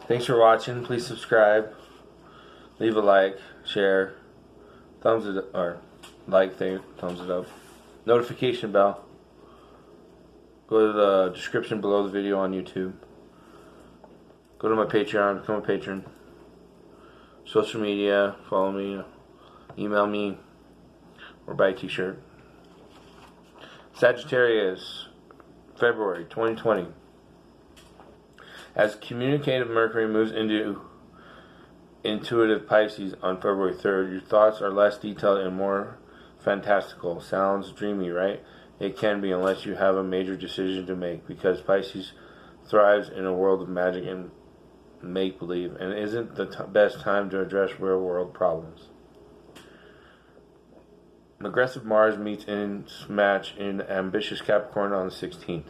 Thanks for watching. Please subscribe, leave a like, share, thumbs it up, or like thing, thumbs it up, notification bell. Go to the description below the video on YouTube. Go to my Patreon, become a patron. Social media, follow me, email me, or buy a t-shirt. Sagittarius, February 2020. As communicative Mercury moves into intuitive Pisces on February 3rd, your thoughts are less detailed and more fantastical. Sounds dreamy, right? It can be unless you have a major decision to make, because Pisces thrives in a world of magic and make-believe, and isn't the best time to address real-world problems. Aggressive Mars meets in match in ambitious Capricorn on the 16th.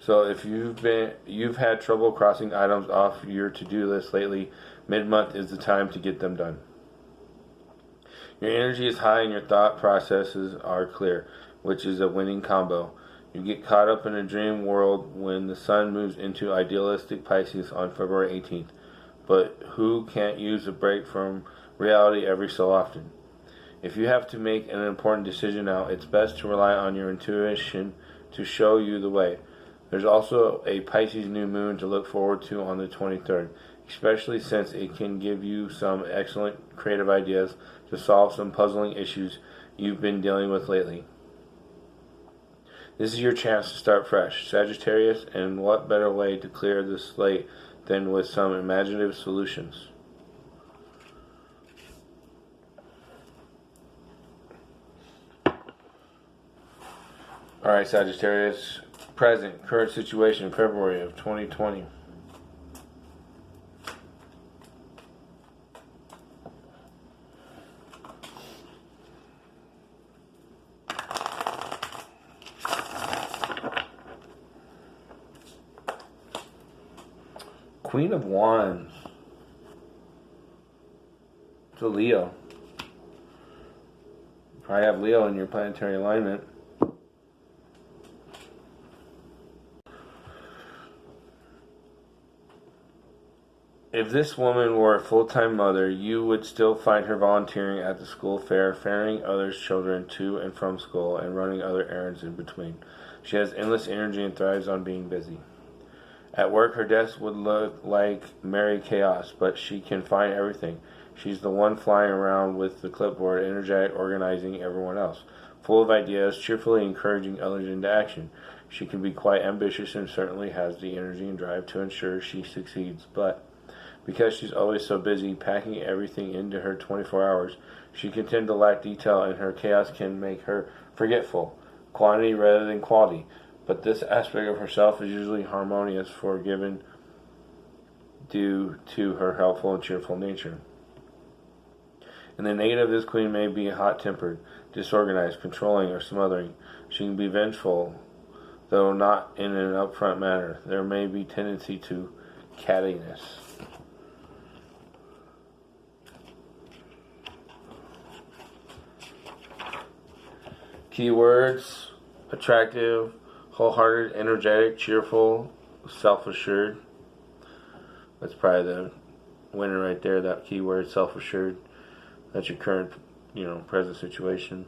So if you've had trouble crossing items off your to-do list lately, mid-month is the time to get them done. Your energy is high and your thought processes are clear, which is a winning combo. You get caught up in a dream world when the sun moves into idealistic Pisces on February 18th. But who can't use a break from reality every so often? If you have to make an important decision now, it's best to rely on your intuition to show you the way. There's also a Pisces new moon to look forward to on the 23rd, especially since it can give you some excellent creative ideas to solve some puzzling issues you've been dealing with lately. This is your chance to start fresh, Sagittarius, and what better way to clear the slate than with some imaginative solutions. Alright, Sagittarius. Present, current situation, February of 2020. Queen of Wands. It's a Leo. You probably have Leo in your planetary alignment. If this woman were a full-time mother, you would still find her volunteering at the school fair, ferrying others' children to and from school, and running other errands in between. She has endless energy and thrives on being busy. At work, her desk would look like merry chaos, but she can find everything. She's the one flying around with the clipboard, energetic, organizing everyone else, full of ideas, cheerfully encouraging others into action. She can be quite ambitious and certainly has the energy and drive to ensure she succeeds, but because she's always so busy packing everything into her 24 hours, she can tend to lack detail, and her chaos can make her forgetful, quantity rather than quality. But this aspect of herself is usually harmonious, forgiven, due to her helpful and cheerful nature. In the negative, this queen may be hot-tempered, disorganized, controlling, or smothering. She can be vengeful, though not in an upfront manner. There may be tendency to cattiness. Keywords: attractive, wholehearted, energetic, cheerful, self-assured. That's probably the winner right there, that keyword, self-assured. That's your current, present situation.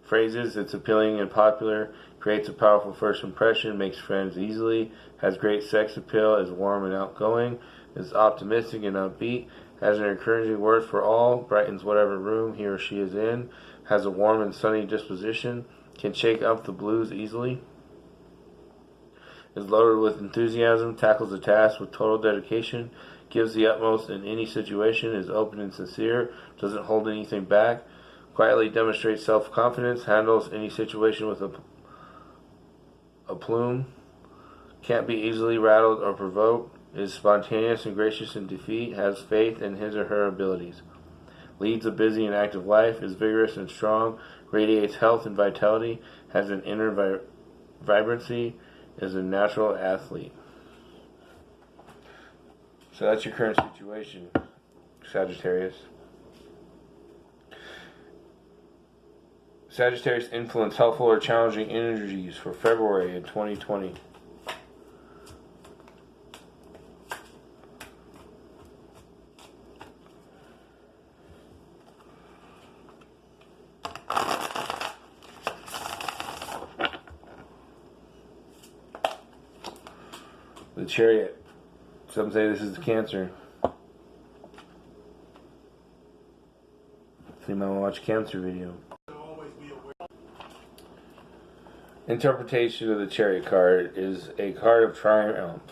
Phrases: it's appealing and popular, creates a powerful first impression, makes friends easily, has great sex appeal, is warm and outgoing, is optimistic and upbeat, has an encouraging word for all, brightens whatever room he or she is in, has a warm and sunny disposition, can shake up the blues easily, is loaded with enthusiasm, tackles a task with total dedication, gives the utmost in any situation, is open and sincere, doesn't hold anything back, quietly demonstrates self-confidence, handles any situation with a plume, can't be easily rattled or provoked, is spontaneous and gracious in defeat, has faith in his or her abilities, leads a busy and active life, is vigorous and strong, radiates health and vitality, has an inner vibrancy, is a natural athlete. So that's your current situation, Sagittarius. Sagittarius influence, helpful or challenging energies for February in 2020. The Chariot. Some say this is the Cancer. So you might want to watch a Cancer video. Interpretation of the Chariot card is a card of triumph,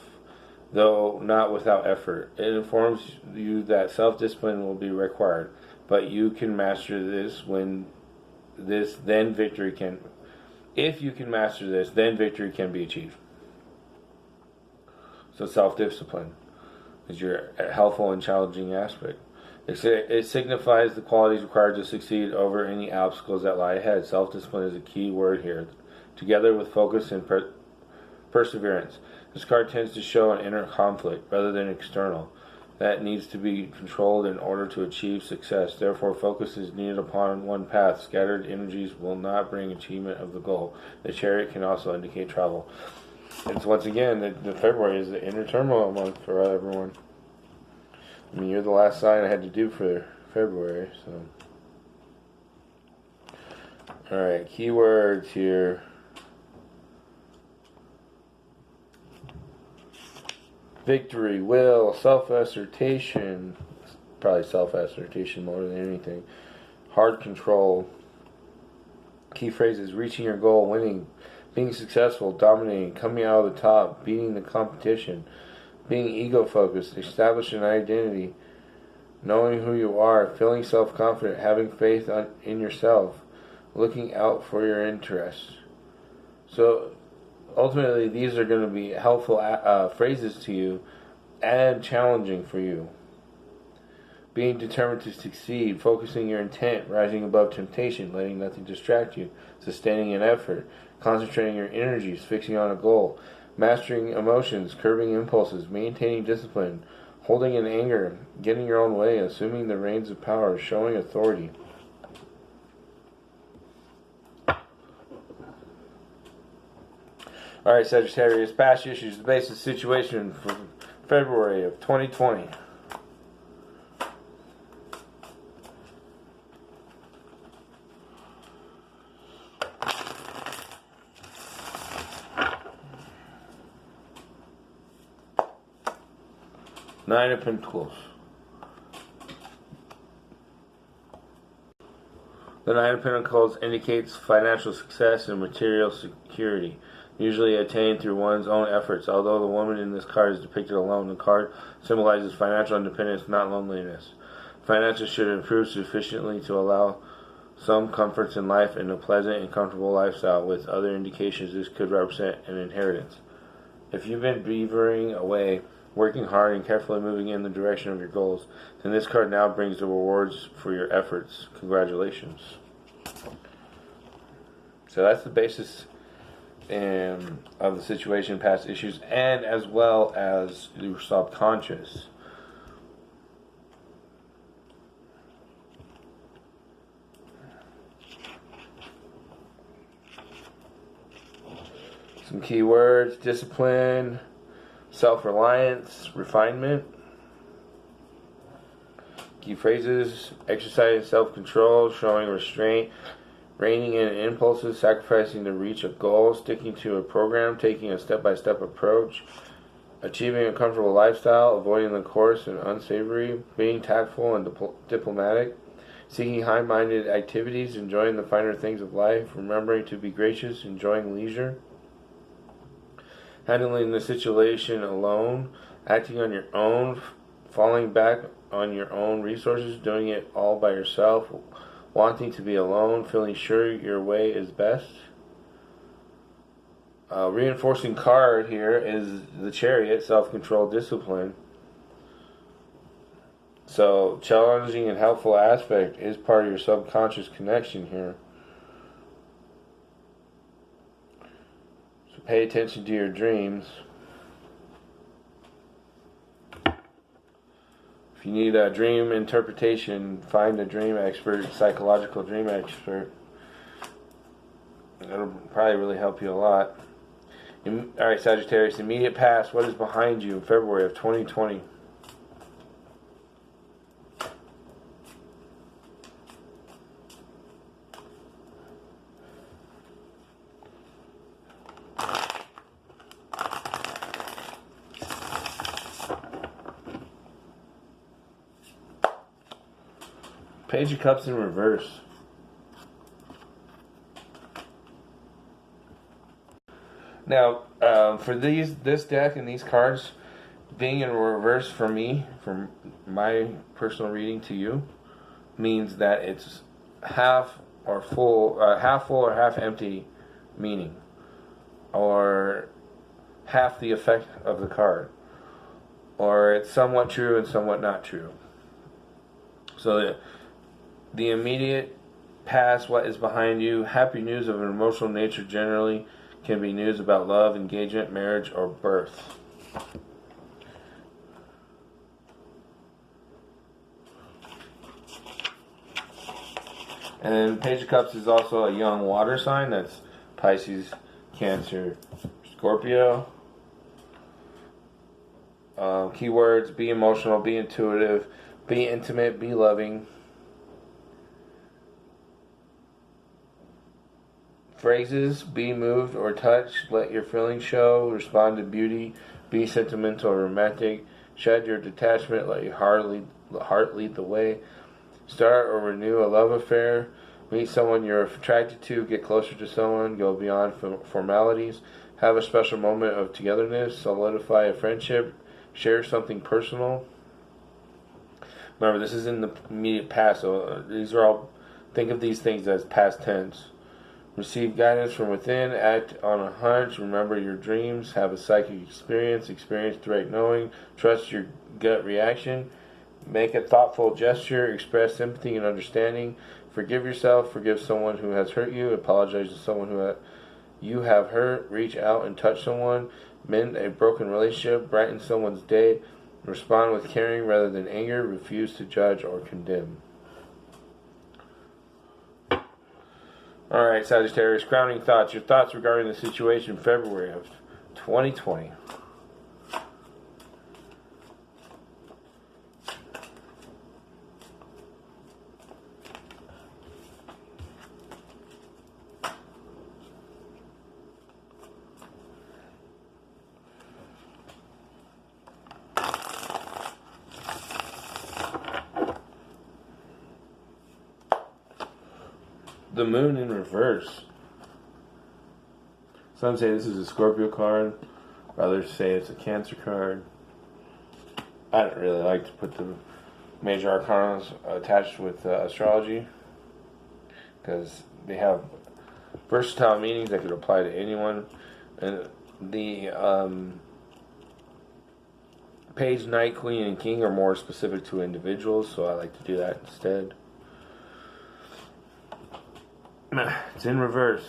though not without effort. It informs you that self-discipline will be required, but you can master this then victory can. If you can master this, then victory can be achieved. So self-discipline is your helpful and challenging aspect. It signifies the qualities required to succeed over any obstacles that lie ahead. Self-discipline is a key word here, together with focus and perseverance. This card tends to show an inner conflict rather than external that needs to be controlled in order to achieve success. Therefore, focus is needed upon one path. Scattered energies will not bring achievement of the goal. The Chariot can also indicate travel. And so once again, the February is the inner turmoil month for everyone. I mean, you're the last sign I had to do for February, so. Alright, keywords here. Victory, will, self-assertion. Probably self-assertion more than anything. Hard control. Key phrases: reaching your goal, winning, being successful, dominating, coming out of the top, beating the competition, being ego-focused, establishing an identity, knowing who you are, feeling self-confident, having faith in yourself, looking out for your interests. So ultimately, these are going to be helpful phrases to you and challenging for you. Being determined to succeed, focusing your intent, rising above temptation, letting nothing distract you, sustaining an effort, concentrating your energies, fixing on a goal, mastering emotions, curbing impulses, maintaining discipline, holding in anger, getting your own way, assuming the reins of power, showing authority. Alright, Sagittarius, past issues, the basic situation for February of 2020. Nine of Pentacles. The Nine of Pentacles indicates financial success and material security, usually attained through one's own efforts. Although the woman in this card is depicted alone, the card symbolizes financial independence, not loneliness. Finances should improve sufficiently to allow some comforts in life and a pleasant and comfortable lifestyle. With other indications, this could represent an inheritance. If you've been beavering away, working hard and carefully moving in the direction of your goals, then this card now brings the rewards for your efforts. Congratulations. So that's the basis of the situation, past issues, and as well as your subconscious. Some key words: discipline, self-reliance, refinement. Key phrases: exercising self-control, showing restraint, reining in impulses, sacrificing to reach a goal, sticking to a program, taking a step-by-step approach, achieving a comfortable lifestyle, avoiding the coarse and unsavory, being tactful and diplomatic, seeking high-minded activities, enjoying the finer things of life, remembering to be gracious, enjoying leisure, handling the situation alone, acting on your own, falling back on your own resources, doing it all by yourself, wanting to be alone, feeling sure your way is best. Reinforcing card here is the Chariot, self-control, discipline. So challenging and helpful aspect is part of your subconscious connection here. So pay attention to your dreams. If you need a dream interpretation, find a dream expert, psychological dream expert. That'll probably really help you a lot. Alright, Sagittarius, immediate past. What is behind you in February of 2020? Page of Cups in reverse. Now, for this deck and these cards being in reverse for me, from my personal reading to you, means that it's half full or half empty meaning, or half the effect of the card, or it's somewhat true and somewhat not true. So the immediate past, what is behind you, happy news of an emotional nature generally can be news about love, engagement, marriage, or birth. And then Page of Cups is also a young water sign. That's Pisces, Cancer, Scorpio. Keywords: be emotional, be intuitive, be intimate, be loving. Phrases: be moved or touched, let your feelings show, respond to beauty, be sentimental or romantic, shed your detachment, let your heart lead the way, start or renew a love affair, meet someone you're attracted to, get closer to someone, go beyond formalities, have a special moment of togetherness, solidify a friendship, share something personal. Remember, this is in the immediate past, so these are all, think of these things as past tense. Receive guidance from within, act on a hunch, remember your dreams, have a psychic experience direct knowing, trust your gut reaction, make a thoughtful gesture, express sympathy and understanding, forgive yourself, forgive someone who has hurt you, apologize to someone who you have hurt, reach out and touch someone, mend a broken relationship, brighten someone's day, respond with caring rather than anger, refuse to judge or condemn. Alright, Sagittarius, grounding thoughts. Your thoughts regarding the situation in February of 2020. The Moon in reverse. Some say this is a Scorpio card. Others say it's a Cancer card. I don't really like to put the major arcana attached with astrology, because they have versatile meanings that could apply to anyone. And the Page, Knight, Queen, and King are more specific to individuals, so I like to do that instead. It's in reverse.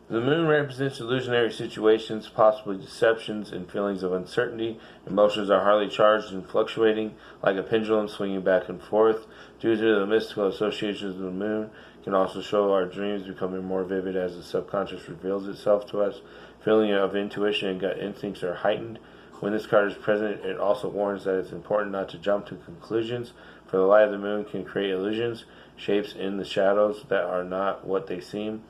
The Moon represents illusionary situations, possibly deceptions, and feelings of uncertainty. Emotions are highly charged and fluctuating, like a pendulum swinging back and forth. Due to the mystical associations of the Moon, can also show our dreams becoming more vivid as the subconscious reveals itself to us. Feeling of intuition and gut instincts are heightened. When this card is present, it also warns that it's important not to jump to conclusions, for the light of the Moon can create illusions, shapes in the shadows that are not what they seem.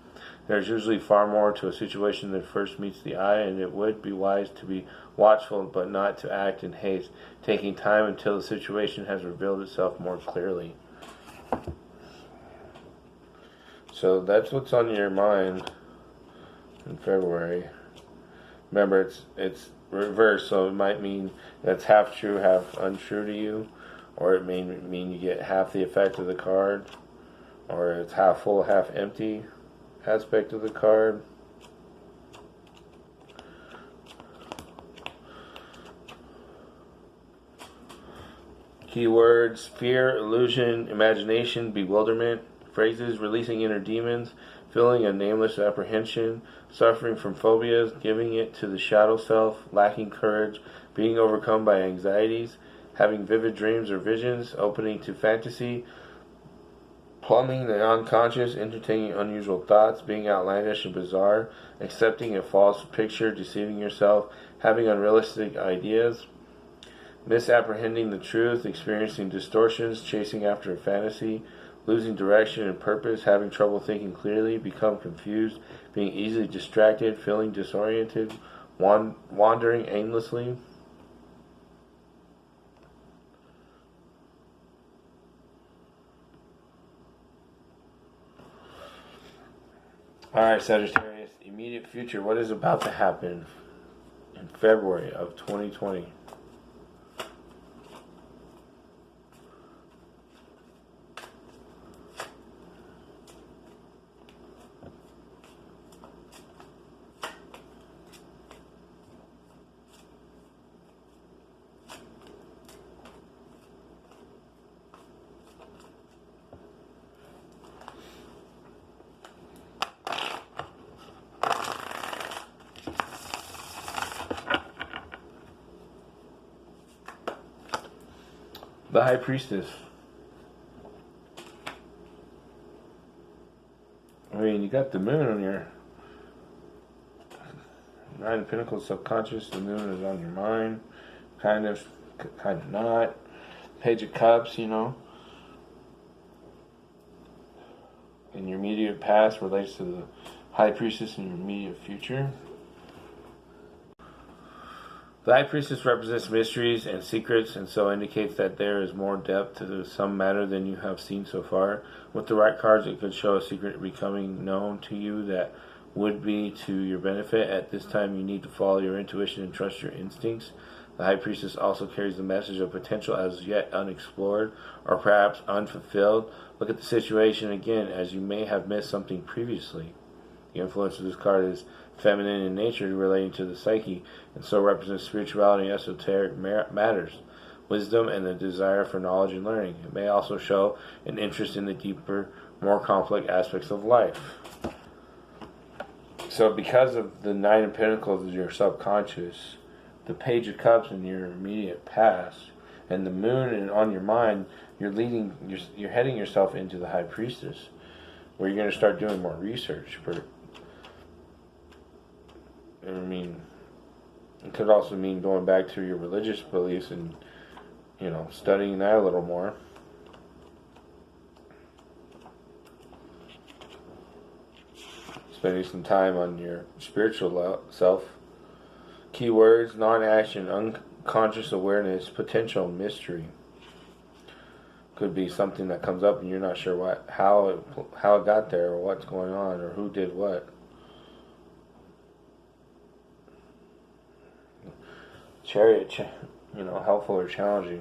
There's usually far more to a situation than first meets the eye, and it would be wise to be watchful but not to act in haste, taking time until the situation has revealed itself more clearly. So that's what's on your mind in February. Remember, it's reverse, so it might mean that's half true, half untrue to you, or it may mean you get half the effect of the card, or it's half full, half empty aspect of the card. Keywords: fear, illusion, imagination, bewilderment. Phrases: releasing inner demons, feeling a nameless apprehension, suffering from phobias, giving it to the shadow self, lacking courage, being overcome by anxieties, having vivid dreams or visions, opening to fantasy, plumbing the unconscious, entertaining unusual thoughts, being outlandish and bizarre, accepting a false picture, deceiving yourself, having unrealistic ideas, misapprehending the truth, experiencing distortions, chasing after a fantasy, losing direction and purpose, having trouble thinking clearly, become confused, being easily distracted, feeling disoriented, wandering aimlessly. Alright, Sagittarius, immediate future. What is about to happen in February of 2020? The High Priestess. I mean, you got the moon on your Nine of Pentacles subconscious. The moon is on your mind. Kind of not. Page of Cups, you know. In your immediate past relates to the High Priestess in your immediate future. The High Priestess represents mysteries and secrets, and so indicates that there is more depth to some matter than you have seen so far. With the right cards, it could show a secret becoming known to you that would be to your benefit. At this time, you need to follow your intuition and trust your instincts. The High Priestess also carries the message of potential as yet unexplored or perhaps unfulfilled. Look at the situation again, as you may have missed something previously. The influence of this card is feminine in nature, relating to the psyche, and so represents spirituality and esoteric matters, wisdom, and the desire for knowledge and learning. It may also show an interest in the deeper, more complex aspects of life. So because of the Nine of Pentacles is your subconscious, the Page of Cups in your immediate past, and the moon on your mind, you're heading yourself into the High Priestess, where you're going to start doing more research. I mean, it could also mean going back to your religious beliefs and, you know, studying that a little more. Spending some time on your spiritual self. Keywords: non-action, unconscious awareness, potential, mystery. Could be something that comes up and you're not sure how it got there, or what's going on, or who did what. Chariot, you know, helpful or challenging.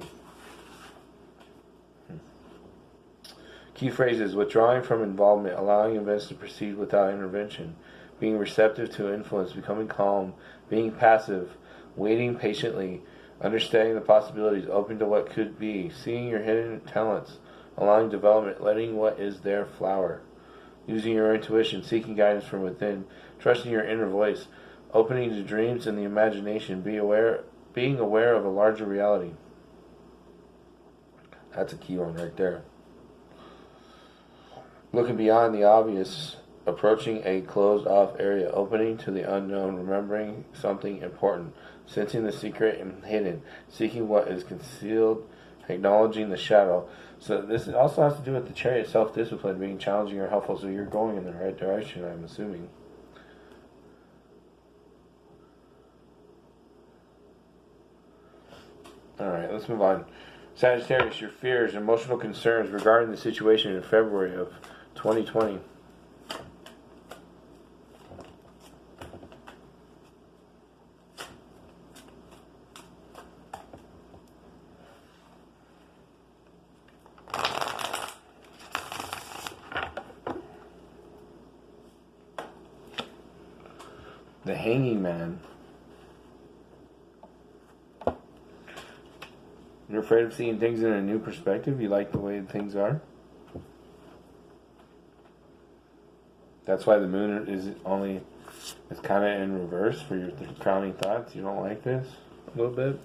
Key phrases: withdrawing from involvement, allowing events to proceed without intervention, being receptive to influence, becoming calm, being passive, waiting patiently, understanding the possibilities, open to what could be, seeing your hidden talents, allowing development, letting what is there flower, using your intuition, seeking guidance from within, trusting your inner voice, opening to dreams and the imagination, being aware of a larger reality. That's a key one right there. Looking beyond the obvious, approaching a closed-off area, opening to the unknown, remembering something important, sensing the secret and hidden, seeking what is concealed, acknowledging the shadow. So this also has to do with the Chariot, self-discipline, being challenging or helpful, so you're going in the right direction, I'm assuming. Alright, let's move on. Sagittarius, your fears, emotional concerns regarding the situation in February of 2020. The Hanging Man. You're afraid of seeing things in a new perspective? You like the way things are? That's why the moon is kind of in reverse for your crowning thoughts. You don't like this a little bit?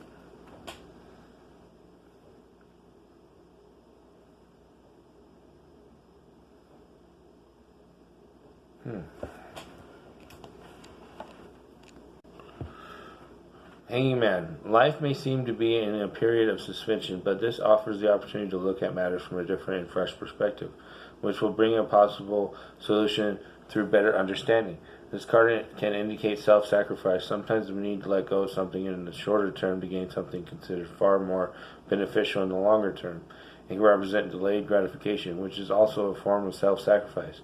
Hanging Man. Life may seem to be in a period of suspension, but this offers the opportunity to look at matters from a different and fresh perspective, which will bring a possible solution through better understanding. This card can indicate self-sacrifice. Sometimes we need to let go of something in the shorter term to gain something considered far more beneficial in the longer term. It can represent delayed gratification, which is also a form of self-sacrifice.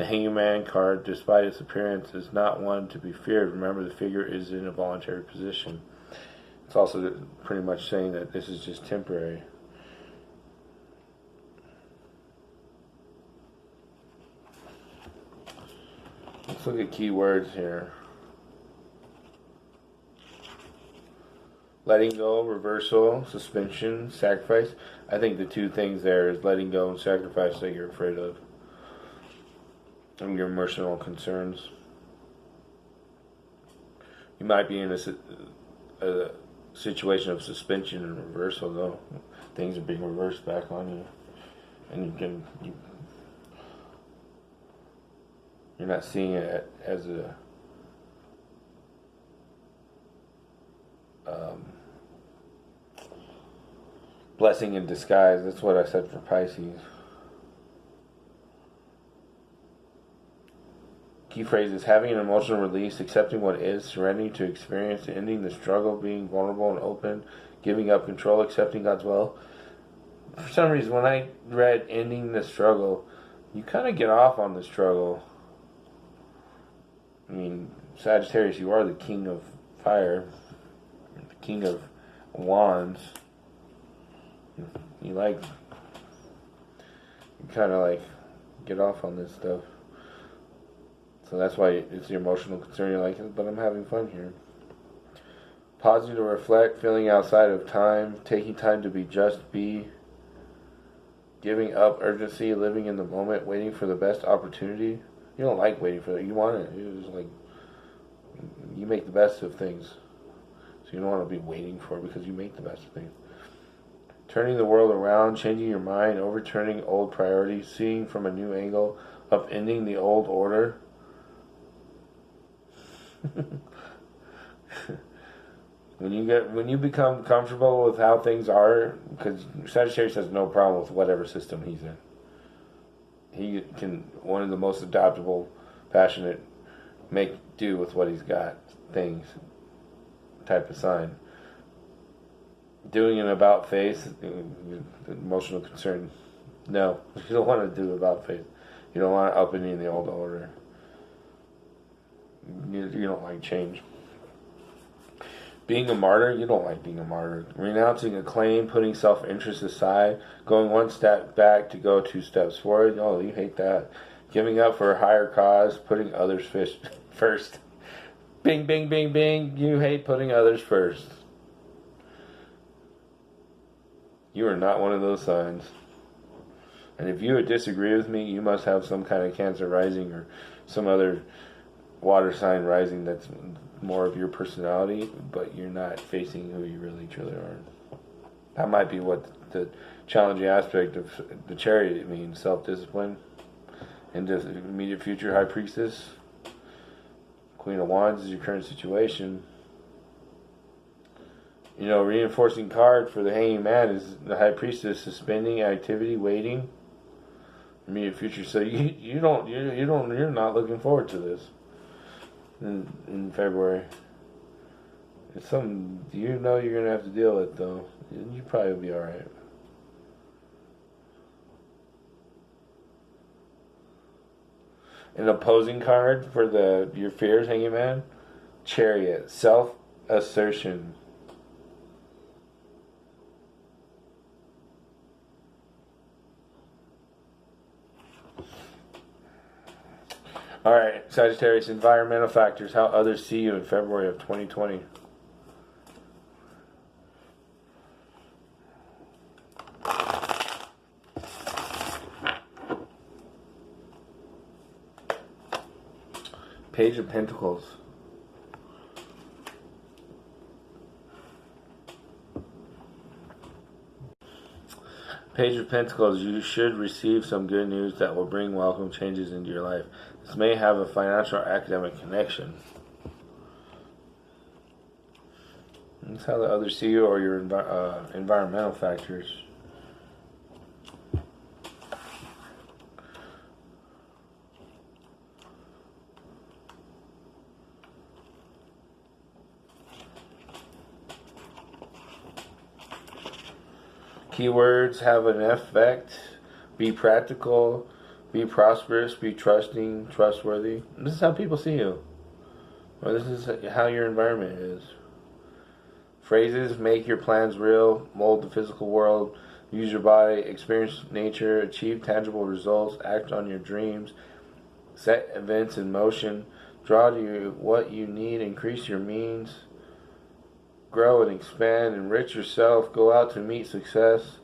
The Hangman card, despite its appearance, is not one to be feared. Remember, the figure is in a voluntary position. It's also pretty much saying that this is just temporary. Let's look at keywords here. Letting go, reversal, suspension, sacrifice. I think the two things there is letting go and sacrifice that you're afraid of. And your emotional concerns. You might be in a situation of suspension and reversal, though. Things are being reversed back on you. And you're not seeing it as a blessing in disguise. That's what I said for Pisces. Key phrases: having an emotional release, accepting what is, surrendering to experience, ending the struggle, being vulnerable and open, giving up control, accepting God's will. For some reason, when I read ending the struggle, you kind of get off on the struggle. I mean, Sagittarius, you are the king of fire, the king of wands. You kind of like get off on this stuff. So that's why it's your emotional concern. You're like, but I'm having fun here. Pausing to reflect, feeling outside of time, taking time to be just be, giving up urgency, living in the moment, waiting for the best opportunity. You don't like waiting for it. You want it. You just like, you make the best of things. So you don't want to be waiting for it because you make the best of things. Turning the world around, changing your mind, overturning old priorities, seeing from a new angle, upending the old order. When you become comfortable with how things are, because Sagittarius has no problem with whatever system he's in. He can, one of the most adaptable, passionate, make do with what he's got things type of sign. Doing an about face, emotional concern. No, you don't want to do about face. You don't want upending the old order. You don't like change. Being a martyr, you don't like being a martyr. Renouncing a claim, putting self-interest aside, going one step back to go 2 steps forward. Oh, you hate that. Giving up for a higher cause, putting others first. Bing, bing, bing, bing. You hate putting others first. You are not one of those signs. And if you would disagree with me, you must have some kind of Cancer rising or some other water sign rising that's more of your personality, but you're not facing who you really truly are. That might be what the challenging aspect of the Chariot means: self-discipline. And the immediate future High Priestess, Queen of Wands, is your current situation. You know, reinforcing card for the Hanging Man is the High Priestess, suspending activity, waiting. Immediate future. So you're not looking forward to this in February. It's something you know you're gonna have to deal with, though. You probably will be all right. An opposing card for your fears, Hanging Man. Chariot, self-assertion. Alright, Sagittarius, environmental factors, how others see you in February of 2020. Page of Pentacles. Page of Pentacles, you should receive some good news that will bring welcome changes into your life. This may have a financial or academic connection. That's how the others see you, or your environmental factors. Keywords have an effect. Be practical. Be prosperous, be trusting, trustworthy. This is how people see you. Or this is how your environment is. Phrases: make your plans real, mold the physical world, use your body, experience nature, achieve tangible results, act on your dreams, set events in motion, draw to you what you need, increase your means, grow and expand, enrich yourself, go out to meet success,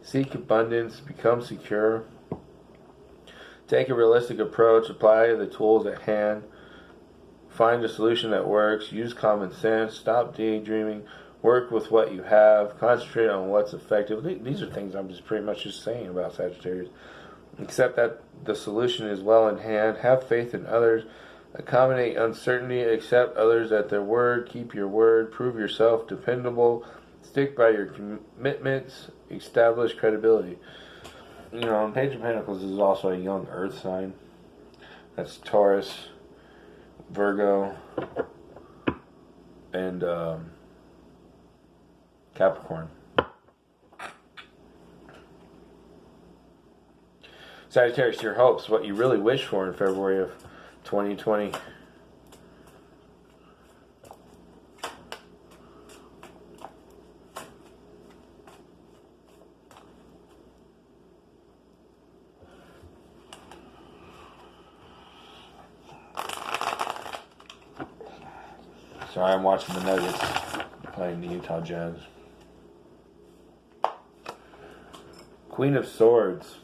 seek abundance, become secure. Take a realistic approach, apply the tools at hand, find a solution that works, use common sense, stop daydreaming, work with what you have, concentrate on what's effective. These are things I'm just pretty much just saying about Sagittarius. Accept that the solution is well in hand, have faith in others, accommodate uncertainty, accept others at their word, keep your word, prove yourself dependable, stick by your commitments, establish credibility. You know, Page of Pentacles is also a young earth sign. That's Taurus, Virgo, and Capricorn. Sagittarius, your hopes, what you really wish for in February of 2020. Sorry, I'm watching the Nuggets playing the Utah Jazz. Queen of Swords.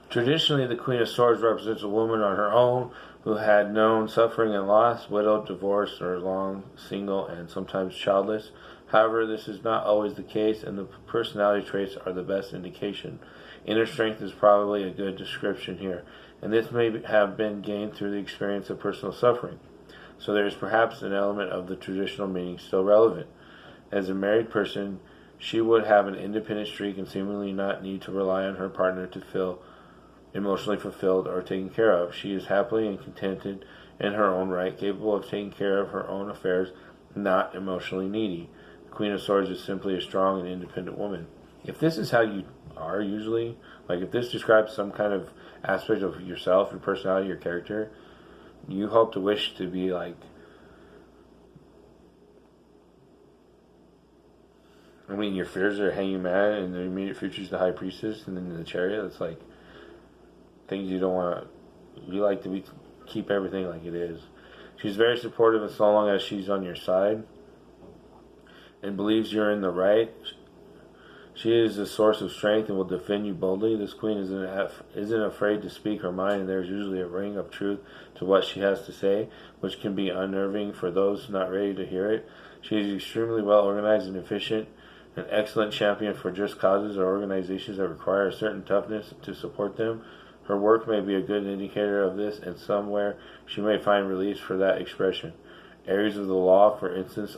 Traditionally, the Queen of Swords represents a woman on her own who had known suffering and loss, widowed, divorced, or long single and sometimes childless. However, this is not always the case, and the personality traits are the best indication. Inner strength is probably a good description here, and this may have been gained through the experience of personal suffering. So there is perhaps an element of the traditional meaning still relevant. As a married person, she would have an independent streak and seemingly not need to rely on her partner to feel emotionally fulfilled or taken care of. She is happily and contented in her own right, capable of taking care of her own affairs, not emotionally needy. The Queen of Swords is simply a strong and independent woman. If this is how you are usually, like if this describes some kind of aspect of yourself, your personality, your character, you hope to wish to be like, I mean, your fears are hanging mad, and the immediate future is the High Priestess, and then the Chariot. It's like things you don't want to. You like to keep everything like it is. She's very supportive, as long as she's on your side and believes you're in the right. She is a source of strength and will defend you boldly. This queen isn't afraid to speak her mind, and there's usually a ring of truth to what she has to say, which can be unnerving for those not ready to hear it. She is extremely well organized and efficient, an excellent champion for just causes or organizations that require a certain toughness to support them. Her work may be a good indicator of this, and somewhere she may find release for that expression. Areas of the law, for instance,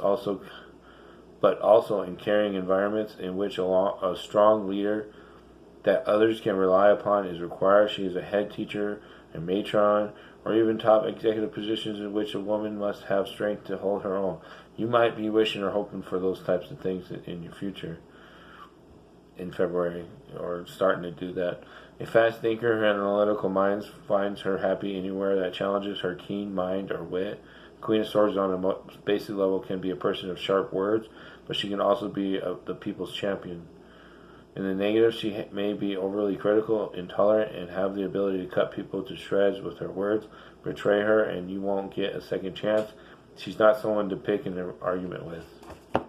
but also in caring environments in which a strong leader that others can rely upon is required. She is a head teacher, a matron, or even top executive positions in which a woman must have strength to hold her own. You might be wishing or hoping for those types of things in your future in February, or starting to do that. A fast thinker, her analytical mind finds her happy anywhere that challenges her keen mind or wit. Queen of Swords on a basic level can be a person of sharp words, but she can also be the people's champion. In the negative, she may be overly critical, intolerant, and have the ability to cut people to shreds with her words. Betray her and you won't get a second chance. She's not someone to pick an argument with. Let's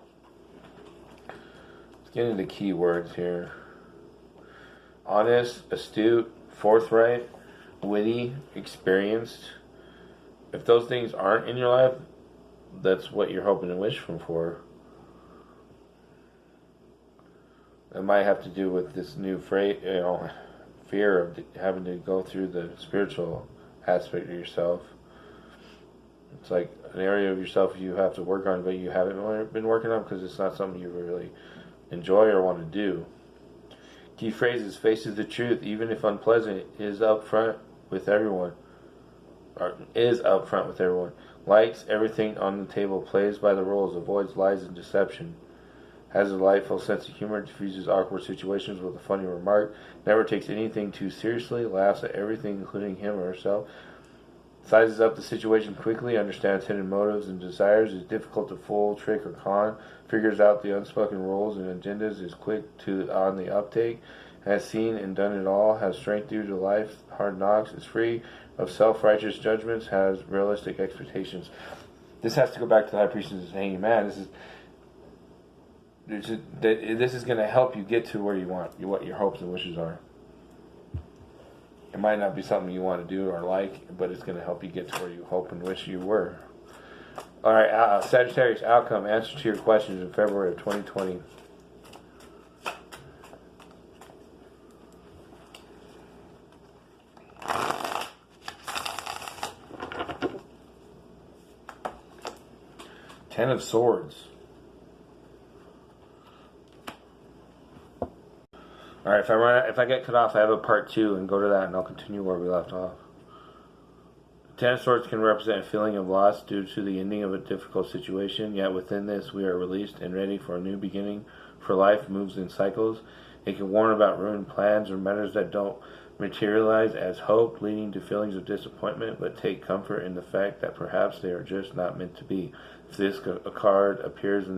get into key words here. Honest, astute, forthright, witty, experienced. If those things aren't in your life, that's what you're hoping and wishing for. It might have to do with this new fear of having to go through the spiritual aspect of yourself. It's like an area of yourself you have to work on, but you haven't been working on because it's not something you really enjoy or want to do. Key phrases: faces the truth, even if unpleasant, is upfront with everyone. Likes everything on the table, plays by the rules, avoids lies and deception. Has a delightful sense of humor, diffuses awkward situations with a funny remark, never takes anything too seriously, laughs at everything including him or herself, sizes up the situation quickly, understands hidden motives and desires, is difficult to fool, trick, or con, figures out the unspoken rules and agendas, is quick on the uptake, has seen and done it all, has strength due to life, hard knocks, is free of self-righteous judgments, has realistic expectations. This has to go back to the High Priestess hanging man. This is going to help you get to where you want, what your hopes and wishes are. It might not be something you want to do or like, but it's going to help you get to where you hope and wish you were. All right, Sagittarius outcome, answer to your questions in February of 2020. Ten of Swords. All right, if I get cut off, I have a part 2 and go to that, and I'll continue where we left off. Ten of Swords can represent a feeling of loss due to the ending of a difficult situation, yet within this we are released and ready for a new beginning, for life moves in cycles. It can warn about ruined plans or matters that don't materialize as hoped, leading to feelings of disappointment, but take comfort in the fact that perhaps they are just not meant to be. If this card appears in